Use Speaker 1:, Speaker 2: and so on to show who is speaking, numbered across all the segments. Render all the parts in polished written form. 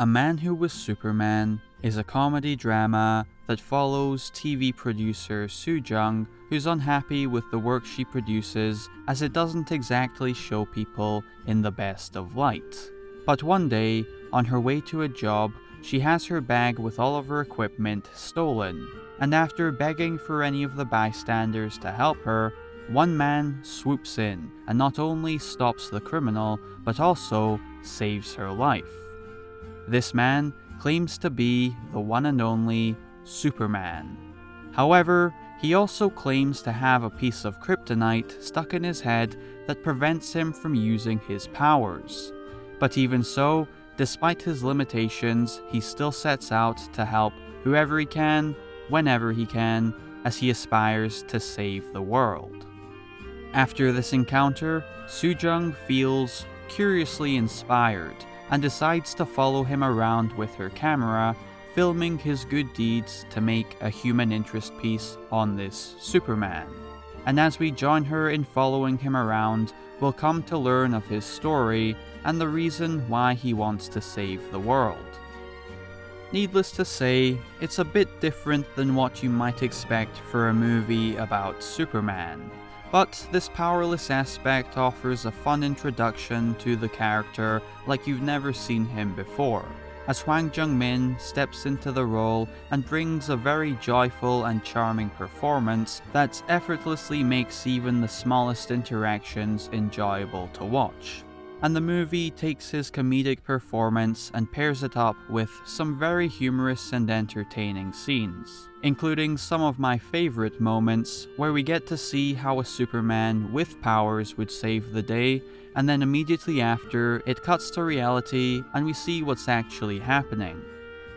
Speaker 1: A Man Who Was Superman is a comedy drama that follows TV producer Soo Jung, who's unhappy with the work she produces as it doesn't exactly show people in the best of light. But one day, on her way to a job, she has her bag with all of her equipment stolen, and after begging for any of the bystanders to help her, one man swoops in and not only stops the criminal, but also saves her life. This man claims to be the one and only Superman. However, he also claims to have a piece of kryptonite stuck in his head that prevents him from using his powers. But even so, despite his limitations, he still sets out to help whoever he can, whenever he can, as he aspires to save the world. After this encounter, Soo Jung feels curiously inspired and decides to follow him around with her camera, filming his good deeds to make a human interest piece on this Superman. And as we join her in following him around, we'll come to learn of his story and the reason why he wants to save the world. Needless to say, it's a bit different than what you might expect for a movie about Superman. But this powerless aspect offers a fun introduction to the character like you've never seen him before, as Hwang Jung-Min steps into the role and brings a very joyful and charming performance that effortlessly makes even the smallest interactions enjoyable to watch. And the movie takes his comedic performance and pairs it up with some very humorous and entertaining scenes, including some of my favorite moments where we get to see how a Superman with powers would save the day, and then immediately after it cuts to reality and we see what's actually happening.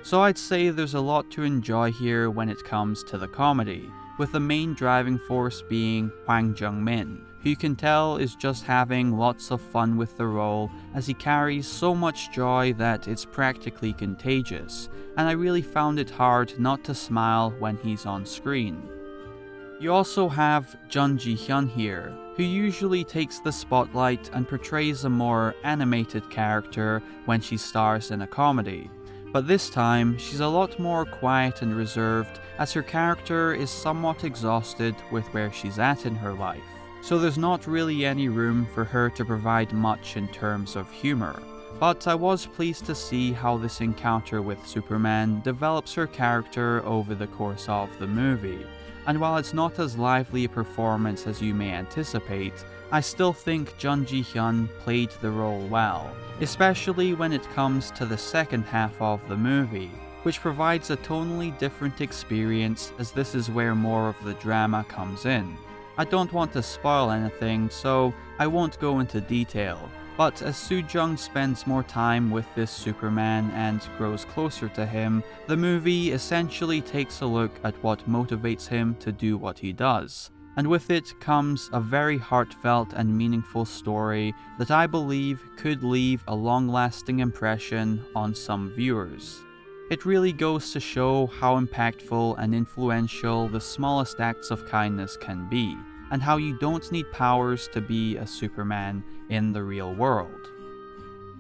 Speaker 1: So I'd say there's a lot to enjoy here when it comes to the comedy, with the main driving force being Hwang Jung-Min, who you can tell is just having lots of fun with the role as he carries so much joy that it's practically contagious, and I really found it hard not to smile when he's on screen. You also have Jun Ji-Hyun here, who usually takes the spotlight and portrays a more animated character when she stars in a comedy. But this time, she's a lot more quiet and reserved as her character is somewhat exhausted with where she's at in her life. So there's not really any room for her to provide much in terms of humor. But I was pleased to see how this encounter with Superman develops her character over the course of the movie. And while it's not as lively a performance as you may anticipate, I still think Jun Ji-Hyun played the role well, especially when it comes to the second half of the movie, which provides a tonally different experience as this is where more of the drama comes in. I don't want to spoil anything, so I won't go into detail, but as Soo Jung spends more time with this Superman and grows closer to him, the movie essentially takes a look at what motivates him to do what he does. And with it comes a very heartfelt and meaningful story that I believe could leave a long-lasting impression on some viewers. It really goes to show how impactful and influential the smallest acts of kindness can be, and how you don't need powers to be a Superman in the real world.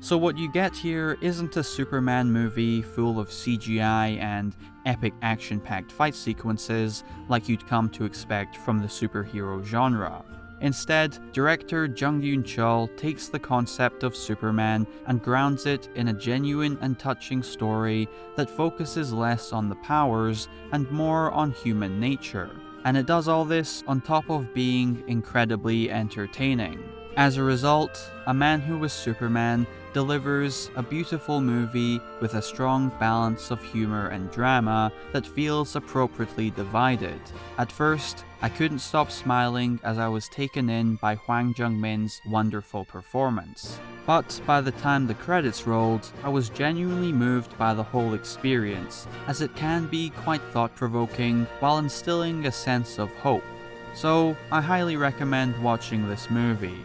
Speaker 1: So what you get here isn't a Superman movie full of CGI and epic action-packed fight sequences like you'd come to expect from the superhero genre. Instead, director Jeong Yoon-Chul takes the concept of Superman and grounds it in a genuine and touching story that focuses less on the powers and more on human nature. And it does all this on top of being incredibly entertaining. As a result, A Man Who Was Superman delivers a beautiful movie with a strong balance of humor and drama that feels appropriately divided. At first, I couldn't stop smiling as I was taken in by Hwang Jung-Min's wonderful performance. But by the time the credits rolled, I was genuinely moved by the whole experience, as it can be quite thought-provoking while instilling a sense of hope. So, I highly recommend watching this movie.